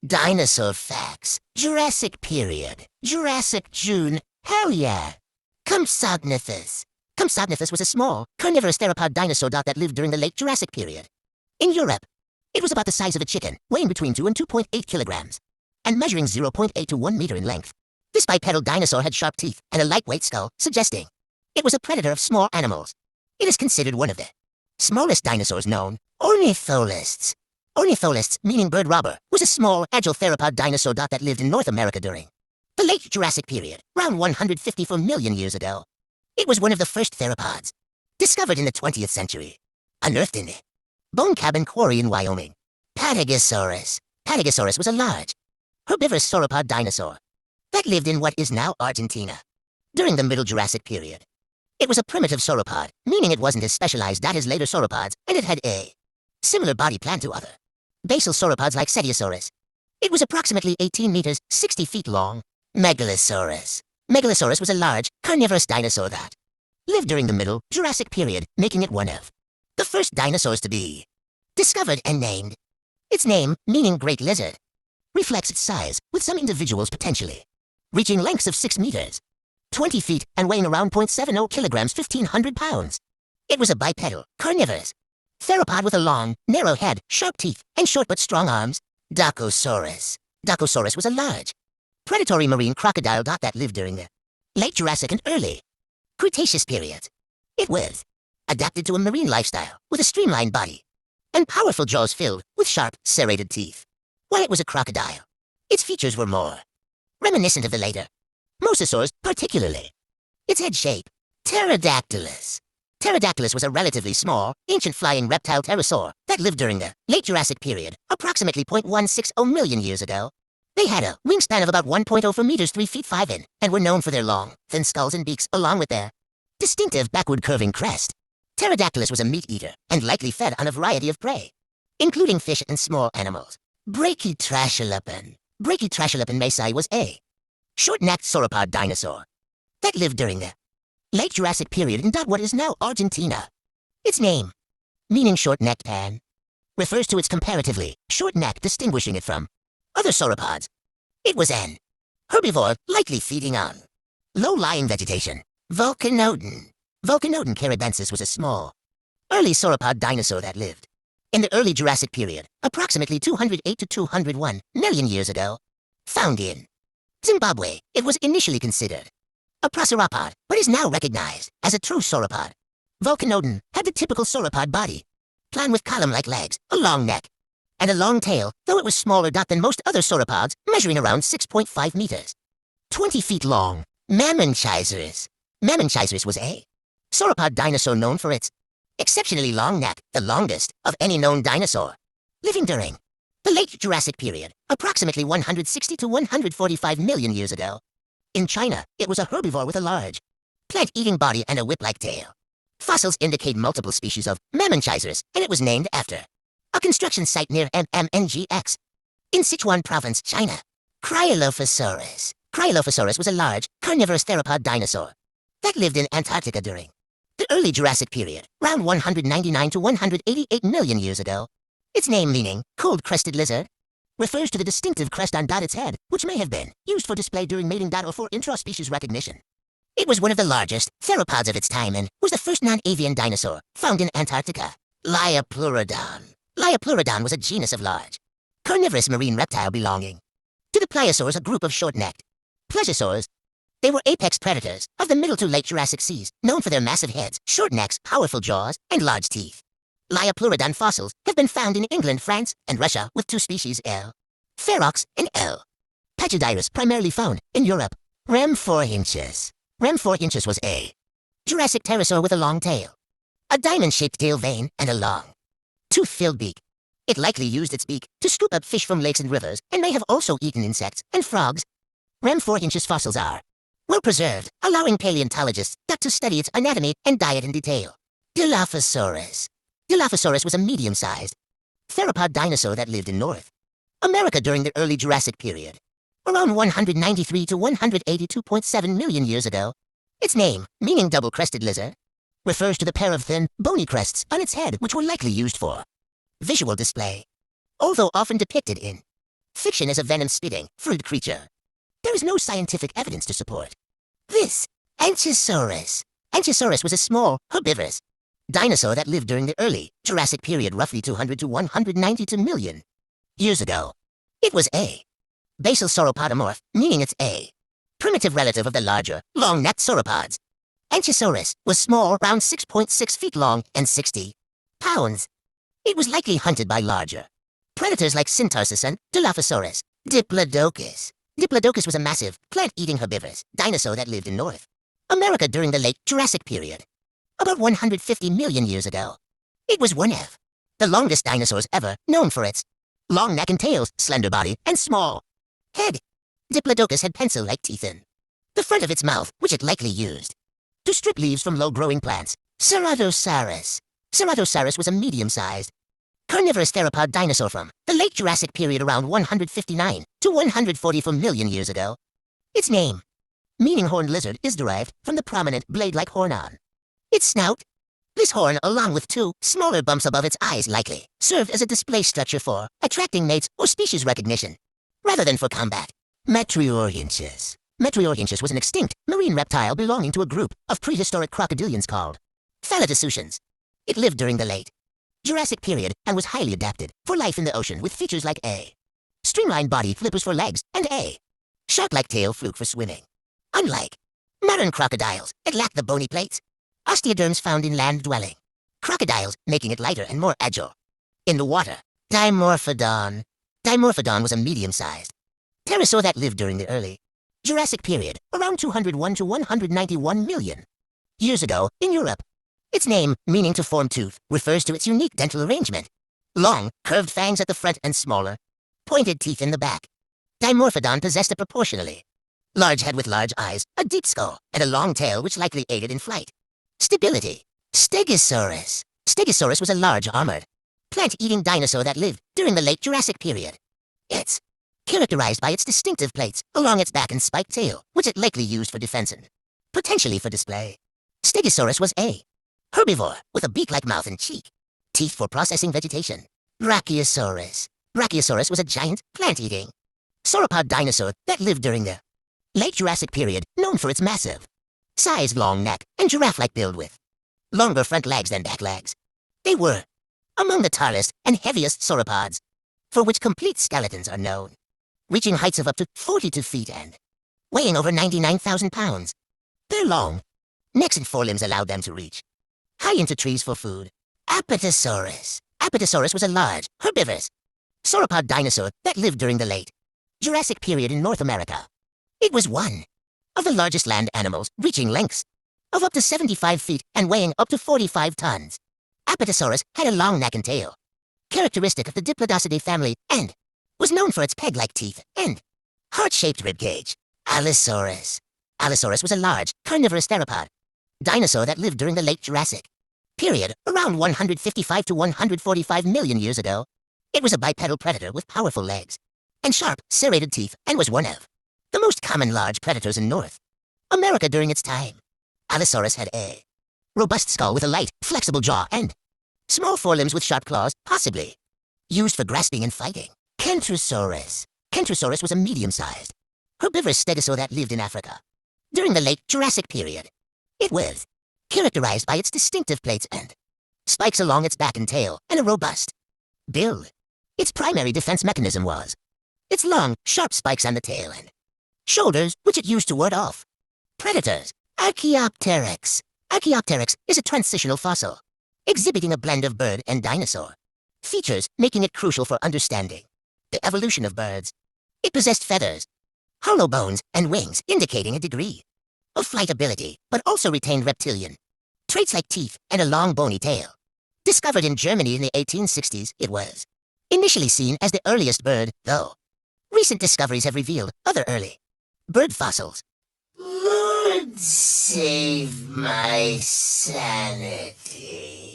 Dinosaur facts. Jurassic period. Jurassic June. Hell yeah. Compsognathus. Compsognathus was a small, carnivorous theropod dinosaur that lived during the late Jurassic period. In Europe, it was about the size of a chicken, weighing between 2 and 2.8 kilograms, and measuring 0.8 to 1 meter in length. This bipedal dinosaur had sharp teeth and a lightweight skull, suggesting it was a predator of small animals. It is considered one of the smallest dinosaurs known. Ornitholists. Ornitholists, meaning bird robber, was a small, agile theropod dinosaur that lived in North America during the late Jurassic period, around 154 million years ago. It was one of the first theropods discovered in the 20th century, unearthed in the Bone Cabin Quarry in Wyoming. Patagosaurus. Patagosaurus was a large, herbivorous sauropod dinosaur that lived in what is now Argentina during the Middle Jurassic period. It was a primitive sauropod, meaning it wasn't as specialized as later sauropods, and it had a similar body plan to other basal sauropods like Cetiosaurus. It was approximately 18 meters, 60 feet long. Megalosaurus. Megalosaurus was a large, carnivorous dinosaur that lived during the Middle Jurassic period, making it one of the first dinosaurs to be discovered and named. Its name, meaning great lizard, reflects its size, with some individuals potentially reaching lengths of 6 meters, 20 feet, and weighing around 0.70 kilograms, 1,500 pounds. It was a bipedal, carnivorous theropod with a long, narrow head, sharp teeth, and short but strong arms. Dacosaurus. Dacosaurus was a large, predatory marine crocodile that lived during the late Jurassic and early Cretaceous periods. It was adapted to a marine lifestyle with a streamlined body and powerful jaws filled with sharp, serrated teeth. While it was a crocodile, its features were more reminiscent of the later mosasaurs, particularly its head shape. Pterodactylus. Pterodactylus was a relatively small, ancient flying reptile pterosaur that lived during the late Jurassic period, approximately 0.160 million years ago. They had a wingspan of about 1.04 meters, 3 feet 5 in, and were known for their long, thin skulls and beaks, along with their distinctive backward curving crest. Pterodactylus was a meat eater and likely fed on a variety of prey, including fish and small animals. Brachytrachelopen. Brachytrachelopen maci was a short-necked sauropod dinosaur that lived during the late Jurassic period in what is now Argentina. Its name, meaning short-necked pan, refers to its comparatively short neck, distinguishing it from other sauropods. It was an herbivore, likely feeding on low-lying vegetation. Volcanodon. Volcanodon caribensis was a small, early sauropod dinosaur that lived in the early Jurassic period, approximately 208 to 201 million years ago. Found in Zimbabwe, it was initially considered a prosauropod, but is now recognized as a true sauropod. Volcanodon had the typical sauropod body plan with column-like legs, a long neck, and a long tail, though it was smaller than most other sauropods, measuring around 6.5 meters, 20 feet long. Mamenchisaurus. Mamenchisaurus was a sauropod dinosaur known for its exceptionally long neck, the longest of any known dinosaur, living during the late Jurassic period, approximately 160 to 145 million years ago. In China, it was a herbivore with a large, plant-eating body and a whip-like tail. Fossils indicate multiple species of Mamenchisaurus, and it was named after a construction site near MMNGX in Sichuan Province, China. Cryolophosaurus. Cryolophosaurus was a large, carnivorous theropod dinosaur that lived in Antarctica during the early Jurassic period, around 199 to 188 million years ago. Its name, meaning cold-crested lizard, refers to the distinctive crest on its head, which may have been used for display during mating or for intra-species recognition. It was one of the largest theropods of its time and was the first non-avian dinosaur found in Antarctica. Lioplurodon. Lioplurodon was a genus of large, carnivorous marine reptile belonging to the pliosaurs, a group of short-necked plesiosaurs. They were apex predators of the middle to late Jurassic seas, known for their massive heads, short necks, powerful jaws, and large teeth. Lioplurodon fossils have been found in England, France, and Russia, with 2 species, L. ferox and L. pachyderus, primarily found in Europe. Rem4inches. Rem4inches was a Jurassic pterosaur with a long tail, a diamond-shaped tail vein, and a long, tooth-filled beak. It likely used its beak to scoop up fish from lakes and rivers, and may have also eaten insects and frogs. Rem4inches fossils are well preserved, allowing paleontologists to study its anatomy and diet in detail. Dilophosaurus. Dilophosaurus was a medium-sized theropod dinosaur that lived in North America during the early Jurassic period, around 193 to 182.7 million years ago. Its name, meaning double-crested lizard, refers to the pair of thin, bony crests on its head, which were likely used for visual display, although often depicted in fiction as a venom-spitting, fruit creature. There is no scientific evidence to support this. Anchisaurus. Anchisaurus was a small, herbivorous dinosaur that lived during the early Jurassic period, roughly 200 to 192 million years ago. It was a basal sauropodomorph, meaning it's a primitive relative of the larger, long-necked sauropods. Anchisaurus was small, around 6.6 feet long and 60 pounds. It was likely hunted by larger predators like Syntarsus and Dilophosaurus. Diplodocus. Diplodocus was a massive, plant-eating herbivorous dinosaur that lived in North America during the late Jurassic period, about 150 million years ago. It was one of the longest dinosaurs ever, known for its long neck and tail, slender body, and small head. Diplodocus had pencil-like teeth in the front of its mouth, which it likely used to strip leaves from low-growing plants. Ceratosaurus. Ceratosaurus was a medium-sized, carnivorous theropod dinosaur from the late Jurassic period, around 159 to 144 million years ago. Its name, meaning horned lizard, is derived from the prominent blade-like horn on its snout. This horn, along with two smaller bumps above its eyes, likely served as a display structure for attracting mates or species recognition, rather than for combat. Metriorhynchus. Metriorhynchus was an extinct marine reptile belonging to a group of prehistoric crocodilians called Phalidocetians. It lived during the late Jurassic period and was highly adapted for life in the ocean, with features like a streamlined body, flippers for legs, and a shark-like tail, fluke for swimming. Unlike modern crocodiles, it lacked the bony plates, osteoderms found in land-dwelling crocodiles, making it lighter and more agile in the water. Dimorphodon. Dimorphodon was a medium-sized pterosaur that lived during the early Jurassic period, around 201 to 191 million years ago, in Europe. Its name, meaning to form tooth, refers to its unique dental arrangement. Long, curved fangs at the front and smaller, pointed teeth in the back. Dimorphodon possessed a proportionally large head with large eyes, a deep skull, and a long tail which likely aided in flight stability. Stegosaurus. Stegosaurus was a large, armored, plant-eating dinosaur that lived during the late Jurassic period. It's characterized by its distinctive plates along its back and spiked tail, which it likely used for defense and potentially for display. Stegosaurus was a herbivore with a beak-like mouth and cheek teeth for processing vegetation. Brachiosaurus. Brachiosaurus was a giant, plant-eating sauropod dinosaur that lived during the late Jurassic period, known for its massive size, long neck, and giraffe-like build with longer front legs than back legs. They were among the tallest and heaviest sauropods, for which complete skeletons are known, reaching heights of up to 42 feet and weighing over 99,000 pounds. Their long necks and forelimbs allowed them to reach high into trees for food. Apatosaurus. Apatosaurus was a large, herbivorous sauropod dinosaur that lived during the late Jurassic period in North America. It was one of the largest land animals, reaching lengths of up to 75 feet and weighing up to 45 tons. Apatosaurus had a long neck and tail, characteristic of the Diplodocidae family, and was known for its peg-like teeth and heart-shaped ribcage. Allosaurus. Allosaurus was a large, carnivorous theropod dinosaur that lived during the late Jurassic period, around 155 to 145 million years ago. It was a bipedal predator with powerful legs and sharp, serrated teeth, and was one of the most common large predators in North America during its time. Allosaurus had a robust skull with a light, flexible jaw and small forelimbs with sharp claws, possibly used for grasping and fighting. Kentrosaurus. Kentrosaurus was a medium-sized herbivorous stegosaur that lived in Africa during the late Jurassic period. It was characterized by its distinctive plates and spikes along its back and tail, and a robust build. Its primary defense mechanism was its long, sharp spikes on the tail and shoulders, which it used to ward off predators. Archaeopteryx. Archaeopteryx is a transitional fossil, exhibiting a blend of bird and dinosaur features, making it crucial for understanding the evolution of birds. It possessed feathers, hollow bones, and wings, indicating a degree of flight ability, but also retained reptilian traits like teeth and a long bony tail. Discovered in Germany in the 1860s, it was initially seen as the earliest bird, though recent discoveries have revealed other early bird fossils. Lord save my sanity.